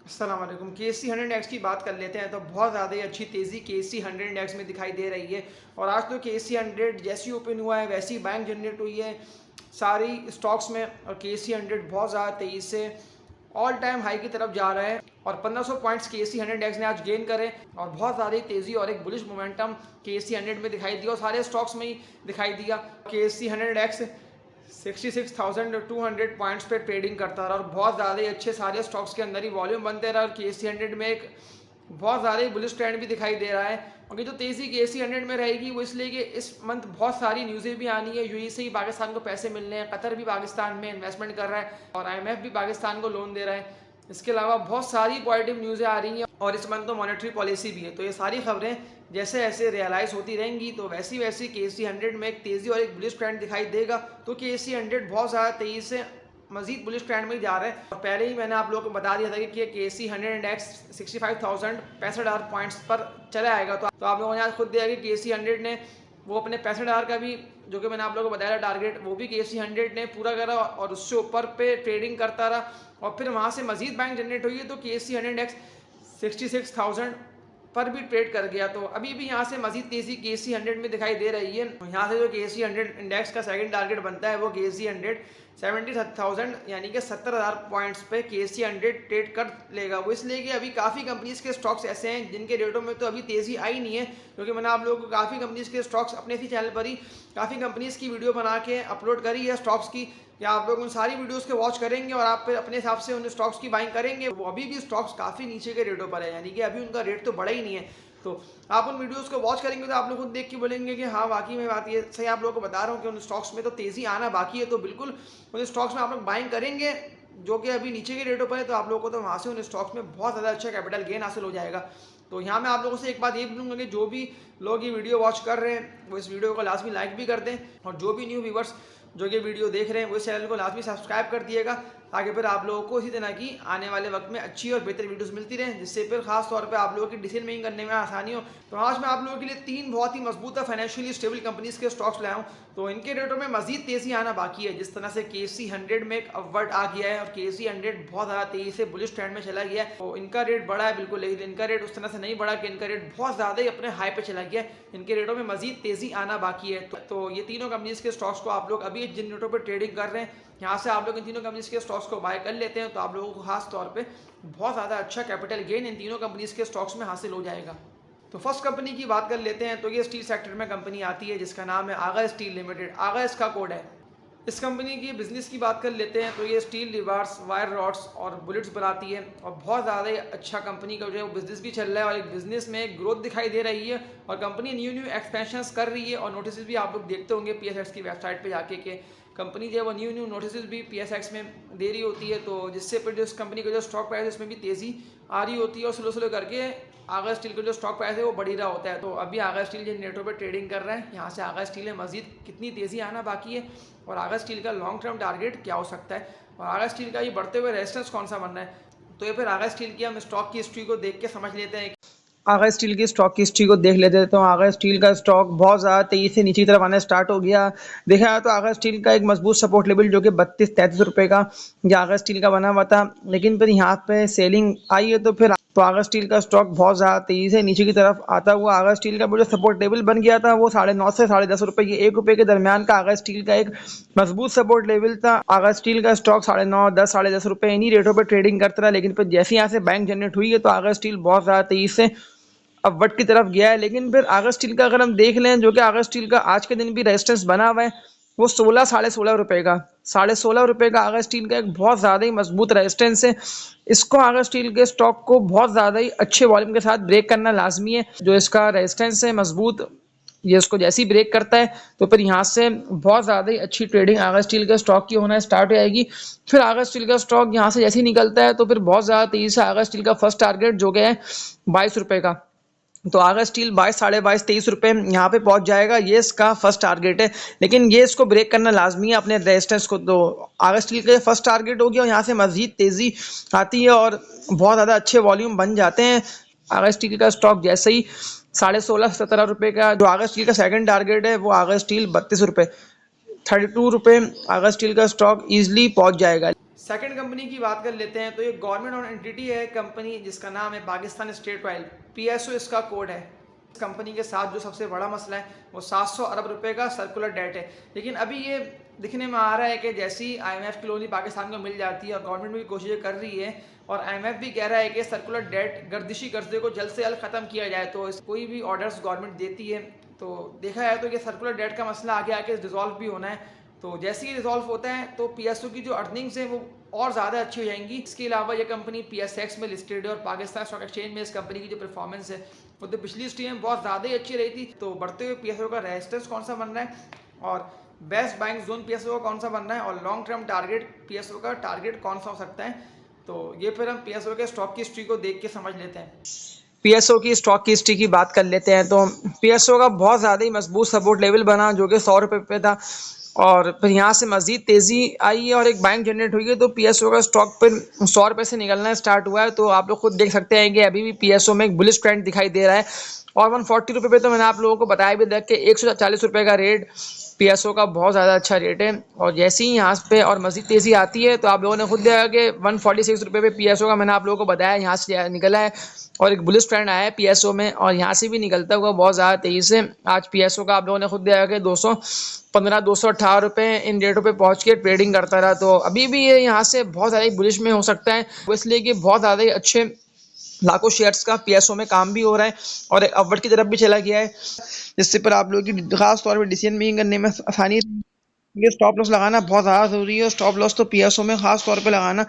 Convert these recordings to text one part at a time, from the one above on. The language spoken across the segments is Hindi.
अस्सलाम वालेकुम। KC100 इंडेक्स की बात कर लेते हैं तो बहुत ज़्यादा ही अच्छी तेज़ी KC100 इंडेक्स में दिखाई दे रही है। और आज तो KC100 जैसी ओपन हुआ है वैसी बाइंग जनरेट हुई है सारी स्टॉक्स में। और KC100 बहुत ज़्यादा तेज़ी से ऑल टाइम हाई की तरफ जा रहा है और 1500 पॉइंट्स KC100 इंडेक्स ने आज गेन करे और बहुत ज़्यादा तेज़ी और एक बुलिश मोमेंटम KC100 में दिखाई दिया और सारे स्टॉक्स में ही दिखाई दिया। KC100 इंडेक्स 66,200 पॉइंट्स पे ट्रेडिंग करता रहा और बहुत ज़्यादा ही अच्छे सारे स्टॉक्स के अंदर ही वॉल्यूम बनते रहा। और KC100 में एक बहुत ज़्यादा ही बुलिश ट्रेंड भी दिखाई दे रहा है। और जो तेज़ी KC100 में रहेगी वो इसलिए कि इस मंथ बहुत सारी न्यूज़ें भी आनी है। UAE से ही पाकिस्तान को पैसे मिलने हैं, कतर भी पाकिस्तान में इन्वेस्टमेंट कर रहा है और IMF भी पाकिस्तान को लोन दे रहा है। इसके अलावा बहुत सारी पॉजिटिव न्यूज़ें आ रही हैं और इस मंथ तो मॉनेटरी पॉलिसी भी है। तो ये सारी खबरें जैसे ऐसे रियलाइज़ होती रहेंगी तो वैसी वैसी KC100 में एक तेज़ी और एक बुलिश ट्रेंड दिखाई देगा। तो KC100 बहुत ज़्यादा तेज़ी से मजीद बुलिश ट्रेंड में जा रहा है। और पहले ही मैंने आप लोगों को बता दिया था कि KC100 इंडेक्स 65,065 पॉइंट्स पर चला आएगा। तो आप लोगों ने आज खुद देखा कि KC100 ने वो अपने 65,000 का भी जो कि मैंने आप लोगों को बताया टारगेट वो भी KC100 ने पूरा करा और उससे ऊपर पे ट्रेडिंग करता रहा और फिर वहाँ से मजीद बैंक जनरेट हुई है। तो KC100 इंडेक्स 66,000 पर भी ट्रेड कर गया। तो अभी भी यहाँ से मजीद तेज़ी KC100 में दिखाई दे रही है। यहाँ से जो KC100 इंडेक्स का सेकंड टारगेट बनता है वो KC100 70,000 यानी कि 70,000 पॉइंट्स पे KC100 ट्रेड कर लेगा। वो इसलिए कि अभी काफ़ी कंपनीज़ के स्टॉक्स ऐसे हैं जिनके रेटों में तो अभी तेज़ी आई नहीं है, क्योंकि मैंने आप लोगों को काफ़ी कंपनीज़ के स्टॉक्स अपने इसी चैनल पर ही काफ़ी कंपनीज़ की वीडियो बना के अपलोड करी है स्टॉक्स की। या आप लोग उन सारी वीडियोस के वॉच करेंगे और आप फिर अपने हिसाब से उन स्टॉक्स की बाइंग करेंगे। वो अभी भी स्टॉक्स काफ़ी नीचे के रेटों पर है, यानी कि अभी उनका रेट तो बढ़ा ही नहीं है। तो आप उन वीडियोस को वॉच करेंगे तो आप लोग खुद देख के बोलेंगे कि हाँ वाकई में बात ये सही आप लोगों को बता रहा हूँ कि उन स्टॉक्स में तो तेज़ी आना बाकी है। तो बिल्कुल उन स्टॉक्स में आप लोग बाइंग करेंगे जो कि अभी नीचे के रेटों पर है, तो आप लोगों को तो वहाँ से उन स्टॉक्स में बहुत ज़्यादा अच्छा कैपिटल गेन हासिल हो जाएगा। तो यहाँ मैं आप लोगों से एक बात ये बोलूँगा कि जो भी लोग ये वीडियो वॉच कर रहे हैं वो इस वीडियो को लाजमी लाइक भी कर दें और जो भी न्यू व्यूवर्स जो कि वीडियो देख रहे हैं वो इस चैनल को लाजमी सब्सक्राइब कर दिएगा, ताकि फिर आप लोगों को इसी तरह की आने वाले वक्त में अच्छी और बेहतर वीडियोस मिलती रहें, जिससे फिर खास तौर पे आप लोगों की डिसीजन मेकिंग करने में आसानी हो। तो आज मैं आप लोगों के लिए 3 बहुत ही मजबूत फाइनेंशियली स्टेबल कंपनीज के स्टॉक्स लाया हूँ। तो इनके रेटों में मजीद तेज़ी आना बाकी है। जिस तरह से KC100 में एक अपवर्ड आ गया है और KC100 बहुत ज़्यादा तेज़ी से बुलिश ट्रेंड में चला गया है, तो इनका रेट बढ़ा है बिल्कुल, लेकिन इनका रेट उस तरह से नहीं बढ़ा कि इनका रेट बहुत ज़्यादा ही अपने हाई पे चला गया है। इनके रेटों में मजीद तेज़ी आना बाकी है। तो ये तीनों कंपनीज के स्टॉक्स को आप लोग अभी जिन रेटों पर ट्रेडिंग कर रहे हैं यहाँ से आप लोग इन तीनों कंपनीज के स्टॉक्स को बाय कर लेते हैं तो आप लोगों को खास तौर पे बहुत ज़्यादा अच्छा कैपिटल गेन इन तीनों कंपनीज के स्टॉक्स में हासिल हो जाएगा। तो फर्स्ट कंपनी की बात कर लेते हैं। तो ये स्टील सेक्टर में कंपनी आती है जिसका नाम है आगा स्टील लिमिटेड। आगा इसका कोड है। इस कंपनी की बिज़नेस की बात कर लेते हैं तो ये स्टील रिबार्स, वायर रॉड्स और बुलेट्स बनाती है और बहुत ज़्यादा अच्छा कंपनी का जो है वो बिज़नेस भी चल रहा है और एक बिज़नेस में ग्रोथ दिखाई दे रही है और कंपनी न्यू एक्सपेंशंस कर रही है। और नोटिस भी आप लोग देखते होंगे PSX की वेबसाइट पर जाके के कंपनी जो है वो न्यू नोटिस भी PSX में दे रही होती है, तो जिससे फिर जो इस कंपनी का जो स्टॉक प्राइस है उसमें भी तेज़ी आ रही होती है और स्लो स्लो करके आगा स्टील का जो स्टॉक प्राइस है वो बढ़ ही रहा होता है। तो अभी आगा स्टील जिन रेटों पर ट्रेडिंग कर रहा है यहाँ से आगा स्टील में मजीद कितनी तेज़ी आना बाकी है और आगा स्टील का लॉन्ग टर्म टारगेट क्या हो सकता है और आगा स्टील का ये बढ़ते हुए रेजिस्टेंस कौन सा बनना है। तो ये फिर आगा स्टील की हम स्टॉक की हिस्ट्री को देख के समझ लेते हैं। आगा स्टील की स्टॉक की हिस्ट्री को देख लेते हैं। तो आगा स्टील का स्टॉक बहुत ज़्यादा तेज़ी से नीचे की तरफ आना स्टार्ट हो गया। देखा जाए तो आगा स्टील का एक मजबूत सपोर्ट लेवल जो कि 32-33 रुपये का ये आगा स्टील का बना हुआ था, लेकिन फिर यहाँ पे सेलिंग आई है तो आगा स्टील का स्टॉक बहुत ज़्यादा तेज़ी से नीचे की तरफ आता हुआ आगा स्टील का वो जो सपोर्ट लेवल बन गया था वो 9.5 से 10.5 रुपये की 1 रुपये के दरमियान का आगा स्टील का एक मजबूत सपोर्ट लेवल था। आगा स्टील का स्टॉक 9.5, 10, 10.5 रुपये इन्हीं रेटों पर ट्रेडिंग करता रहा, लेकिन फिर जैसे यहाँ से बैंक जनरेट हुई है तो आगा स्टील बहुत ज़्यादा तेज़ी से अपवर्ड की तरफ गया है। लेकिन फिर आगा स्टील का अगर हम देख लें जो कि आगा स्टील का आज के दिन भी रेजिस्टेंस बना हुआ है वो 16 रुपये का 16.5 रुपये का आगा स्टील का एक बहुत ज़्यादा ही मजबूत रेजिस्टेंस है। इसको आगा स्टील के स्टॉक को बहुत ज़्यादा ही अच्छे वॉल्यूम के साथ ब्रेक करना लाजमी है। जो इसका रेजिस्टेंस है मजबूत, ये इसको जैसे ही ब्रेक करता है तो फिर यहाँ से बहुत ज़्यादा ही अच्छी ट्रेडिंग आगा स्टील के स्टॉक की होना स्टार्ट हो जाएगी। फिर आगा स्टील का स्टॉक यहाँ से जैसे ही निकलता है तो फिर बहुत ज़्यादा तेज़ी से आगा स्टील का फर्स्ट टारगेट जो गया है 22 रुपये का, तो आगा स्टील 22, 22.5, 23 रुपये यहाँ पे पहुँच जाएगा। ये इसका फर्स्ट टारगेट है, लेकिन ये इसको ब्रेक करना लाजमी है अपने रेजिस्टेंस को। तो आगा स्टील का फर्स्ट टारगेट हो गया और यहाँ से मजीद तेज़ी आती है और बहुत ज़्यादा अच्छे वॉल्यूम बन जाते हैं। आगा स्टील का स्टॉक जैसे ही 16.5-17 रुपये का जो आगा स्टील का सेकंड टारगेट है वो आगा स्टील 32 रुपये 32 रुपये आगा स्टील का स्टॉक ईजिली पहुँच जाएगा। सेकंड कंपनी की बात कर लेते हैं तो ये गवर्नमेंट ऑन एंटिटी है कंपनी जिसका नाम है पाकिस्तान स्टेट ऑयल, पीएसओ इसका कोड है। इस कंपनी के साथ जो सबसे बड़ा मसला है वो 700 अरब रुपए का सर्कुलर डेट है। लेकिन अभी ये दिखने में आ रहा है कि जैसी आईएमएफ की लोन ही पाकिस्तान को मिल जाती है और गवर्नमेंट भी कोशिशें कर रही है और आईएमएफ भी कह रहा है कि सर्कुलर डेट गर्दिशी कर्जे को जल्द से जल्द ख़त्म किया जाए, तो कोई भी ऑर्डर्स गवर्नमेंट देती है तो देखा जाए तो ये सर्कुलर डेट का मसला आगे आके रिजॉल्व भी होना है। तो जैसे ही रिजॉल्व होता है तो पीएसओ की जो अर्निंग्स हैं वो और ज़्यादा अच्छी हो जाएंगी। इसके अलावा ये कंपनी पीएसएक्स में लिस्टेड है और पाकिस्तान स्टॉक एक्सचेंज में इस कंपनी की जो परफॉर्मेंस है वो तो पिछली हिस्ट्री में बहुत ज़्यादा ही अच्छी रही थी। तो बढ़ते हुए पीएसओ का रेजिस्टेंस कौन सा बन रहा है और बेस्ट बाइंग जोन पीएसओ का कौन सा बन रहा है और लॉन्ग टर्म टारगेट पीएसओ का टारगेट कौन सा हो सकता है, तो ये फिर हम पीएसओ के स्टॉक की हिस्ट्री को देख के समझ लेते हैं। पीएसओ की स्टॉक की हिस्ट्री की बात कर लेते हैं तो पीएसओ का बहुत ज़्यादा ही मजबूत सपोर्ट लेवल बना जो कि 100 रुपये पे था और फिर यहाँ से मजीद तेज़ी आई है और एक बैंक जनरेट हुई है। तो पीएसओ का स्टॉक फिर 100 रुपये से निकलना स्टार्ट हुआ है। तो आप लोग खुद देख सकते हैं कि अभी भी पीएसओ में एक बुलिश ट्रेंड दिखाई दे रहा है और 140 रुपये पे तो मैंने आप लोगों को बताया भी था कि 140 रुपये का रेट पीएसओ का बहुत ज़्यादा अच्छा रेट है। और जैसे ही यहाँ पे और मज़ीद तेज़ी आती है तो आप लोगों ने खुद देखा कि 146 रुपये पे पीएसओ का मैंने आप लोगों को बताया यहाँ से निकला है और एक बुलिश ट्रेंड आया है पीएसओ में और यहाँ से भी निकलता हुआ बहुत ज़्यादा तेज़ी से आज पीएसओ का आप लोगों ने खुद देखा कि 215 218 रुपये इन रेटों पे पहुँच के ट्रेडिंग करता रहा। तो अभी भी ये यहाँ से बहुत ज़्यादा बुलिश में हो सकता है, इसलिए कि बहुत ज़्यादा ही अच्छे लाखों शेयर्स का पीएसओ में काम भी हो रहा है और अपवर्ड की तरफ भी चला गया है, जिससे पर आप लोगों की खास तौर पर डिसीजन मेकिंग करने में आसानी। ये स्टॉप लॉस लगाना बहुत ज़्यादा ज़रूरी है और स्टॉप लॉस तो पीएसओ में ख़ास तौर पे लगाना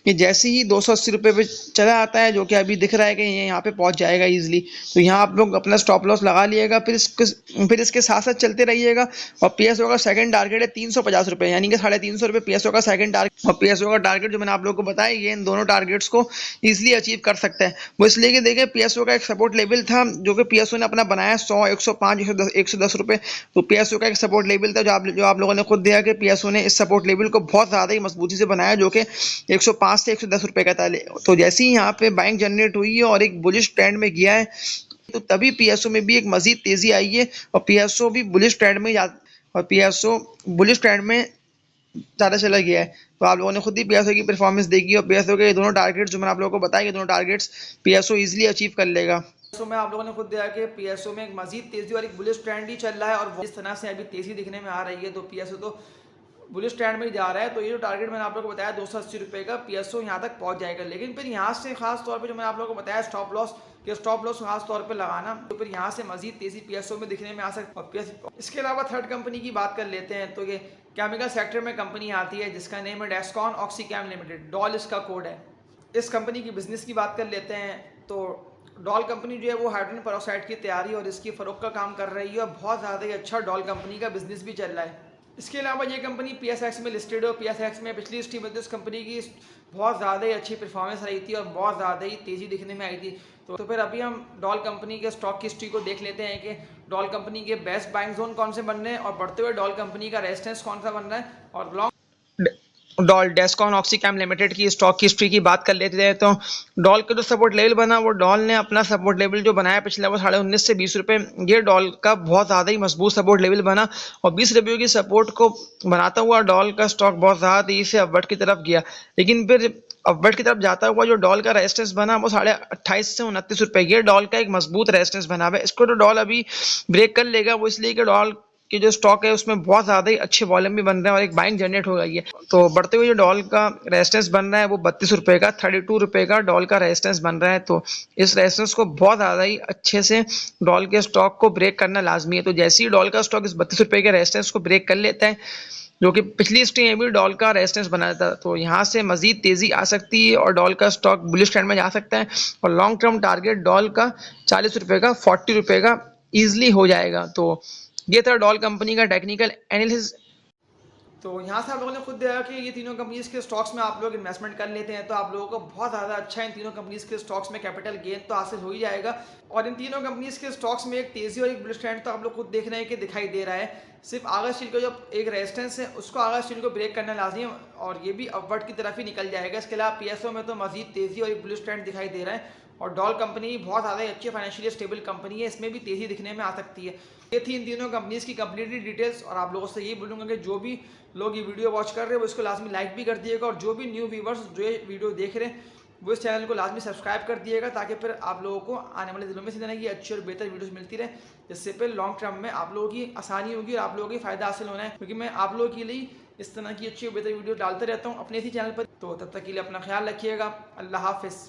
कि जैसे ही 280 रुपये पे चला आता है जो कि अभी दिख रहा है कि ये यहाँ पे पहुँच जाएगा इजीली, तो यहाँ आप लोग अपना स्टॉप लॉस लगा लिएगा। फिर इसके साथ साथ चलते रहिएगा। और पीएसओ का सेकंड टारगेट है 350 रुपये, यानी कि 350 रुपये पीएसओ का सेकंड टारगेट। और पीएसओ का टारगेट जो मैंने आप लोगों को बताया ये इन दोनों टारगेट्स को ईजिली अचीव कर सकता है। वो इसलिए कि देखिए पीएसओ का एक सपोर्ट लेवल था जो कि पीएसओ ने अपना बनाया 100 105 110 रुपये। तो पीएसओ का एक सपोर्ट लेवल था जो आप लोगों ने खुद देखा कि पीएसओ ने इस सपोर्ट लेवल को बहुत ज़्यादा ही मजबूती से बनाया जो कि 105 से 110 रुपये का था। तो जैसे ही यहाँ पे बाइंग जनरेट हुई है और एक बुलिश ट्रेंड में गया है तो तभी पीएसओ में भी एक मजीद तेज़ी आई है और पीएसओ भी बुलिश ट्रेंड में ज़्यादा चला गया है। तो आप लोगों ने खुद ही पीएसओ की परफॉर्मेंस देखी और पीएसओ के दोनों टारगेट्स जो मैंने आप लोगों को बताया, दोनों टारगेट्स पीएसओ इजीली अचीव कर लेगा। पीएसओ में आप लोगों ने खुद देखा कि पीएसओ में एक मजीद तेज़ी और एक बुलिश ट्रेंड ही चल रहा है और इस तरह से अभी तेज़ी दिखने में आ रही है। तो पीएसओ तो बुलिश ट्रेंड में ही जा रहा है। तो ये जो टारगेट मैंने आप लोगों को बताया 280 रुपये का पीएसओ यहाँ तक पहुँच जाएगा। लेकिन फिर यहाँ से खास तौर पे जो मैंने आप लोगों को बताया स्टॉप लॉस खास तौर पे लगाना, तो फिर यहाँ से मजीद तेज़ी पीएसओ में दिखने में आ सकती है। इसके अलावा थर्ड कंपनी की बात कर लेते हैं तो ये केमिकल सेक्टर में कंपनी आती है जिसका नेम है डेस्कॉन ऑक्सीकैम लिमिटेड, डॉल इसका कोड है। इस कंपनी की बिजनेस की बात कर लेते हैं तो डॉल कंपनी जो है वो हाइड्रोजन पेरोक्साइड की तैयारी और इसकी फ़रोख्त का काम कर रही है और बहुत ज़्यादा ही अच्छा डॉल कंपनी का बिजनेस भी चल रहा है। इसके अलावा ये कंपनी पीएसएक्स में लिस्टेड है और पीएसएक्स में पिछली हिस्ट्री में तो इस कंपनी की बहुत ज़्यादा ही अच्छी परफॉर्मेंस रही थी और बहुत ज़्यादा ही तेज़ी दिखने में आई थी। तो फिर अभी हम डॉल कंपनी के स्टॉक की हिस्ट्री को देख लेते हैं कि डॉल कंपनी के बेस्ट बाइंग जोन कौन से बन रहे हैं और बढ़ते हुए डॉल कंपनी का रेजिस्टेंस कौन सा बन रहा है और लॉन्ग डॉल डेस्कॉन ऑक्सीकैम लिमिटेड की स्टॉक की हिस्ट्री की बात कर लेते हैं तो डॉल का जो सपोर्ट लेवल बना वो डॉल ने अपना सपोर्ट लेवल जो बनाया पिछला वो 19.5 से 20 रुपये, ये डॉल का बहुत ज़्यादा ही मजबूत सपोर्ट लेवल बना और 20 रुपये की सपोर्ट को बनाता हुआ डॉल का स्टॉक बहुत ज़्यादा तेज़ी से अपवर्ड की तरफ गया। लेकिन फिर अपवर्ड की तरफ जाता हुआ जो डॉल का रेजिस्टेंस बना वो 28.5 से 29 रुपये, ये डॉल का एक मजबूत रेजिस्टेंस बना हुआ है। इसको तो डॉल अभी ब्रेक कर लेगा, वो इसलिए कि डॉल कि जो स्टॉक है उसमें बहुत ज़्यादा ही अच्छे वॉल्यूम भी बन रहे हैं और एक बाइंग जनरेट हो गई है। तो बढ़ते हुए जो डॉल का रेजिस्टेंस बन रहा है वो 32 रुपये का, 32 रुपये का डॉल का रेजिस्टेंस बन रहा है। तो इस रेजिस्टेंस को बहुत ज़्यादा ही अच्छे से डॉल के स्टॉक को ब्रेक करना लाजमी है। तो जैसे ही डॉल का स्टॉक इस 32 रुपये के रेजिस्टेंस को ब्रेक कर लेता है जो कि पिछली हिस्ट्री में भी डॉल का रेजिस्टेंस बना था, तो यहाँ से मजीद तेज़ी आ सकती है और डॉल का स्टॉक बुलिश ट्रेंड में जा सकता है और लॉन्ग टर्म टारगेट डॉल का 40 रुपये का 40 रुपये का ईजिली हो जाएगा। तो ये था डॉल कंपनी का टेक्निकल एनालिसिस। तो यहाँ से आप लोगों ने खुद देखा कि ये तीनों कंपनीज के स्टॉक्स में आप लोग इन्वेस्टमेंट कर लेते हैं तो आप लोगों को बहुत ज़्यादा अच्छा इन तीनों कंपनीज के स्टॉक्स में कैपिटल गेन तो हासिल हो ही जाएगा। और इन तीनों कंपनीज के स्टॉक्स में एक तेज़ी और एक बुलिश ट्रेंड तो आप लोग खुद देख रहे हैं कि दिखाई दे रहा है। सिर्फ आगा स्टील का जो एक रेजिस्टेंस है उसको आगा स्टील को ब्रेक करना लाजमी है और ये भी अपवर्ड की तरफ ही निकल जाएगा। इसके अलावा पीएसओ में तो मजीद तेज़ी और एक बुलिश ट्रेंड दिखाई दे रहा है और डॉल कंपनी बहुत ज़्यादा अच्छी फाइनेंशियली स्टेबल कंपनी है, इसमें भी तेज़ी दिखने में आ सकती है। ये थी इन तीनों कंपनीज़ की कंप्लीटली डिटेल्स और आप लोगों से यही बोलूँगा कि जो भी लोग ये वीडियो वॉच कर रहे हैं वो इसको लाजमी लाइक भी कर दिएगा और जो भी न्यू व्यूवर्स जो ये वीडियो देख रहे हैं वो इस चैनल को लाजमी सब्सक्राइब कर दिएगा ताकि फिर आप लोगों को आने वाले दिनों में इसी तरह की अच्छी और बेहतर वीडियोस मिलती रहे, जिससे फिर लॉन्ग टर्म में आप लोगों की आसानी होगी और आप लोगों की फ़ायदा हासिल होना है, क्योंकि मैं आप लोगों के लिए इस तरह की अच्छी और बेहतर वीडियो डालते रहता हूँ अपने इसी चैनल पर। तो तब तक के लिए अपना ख्याल रखिएगा। अल्लाह हाफिज़।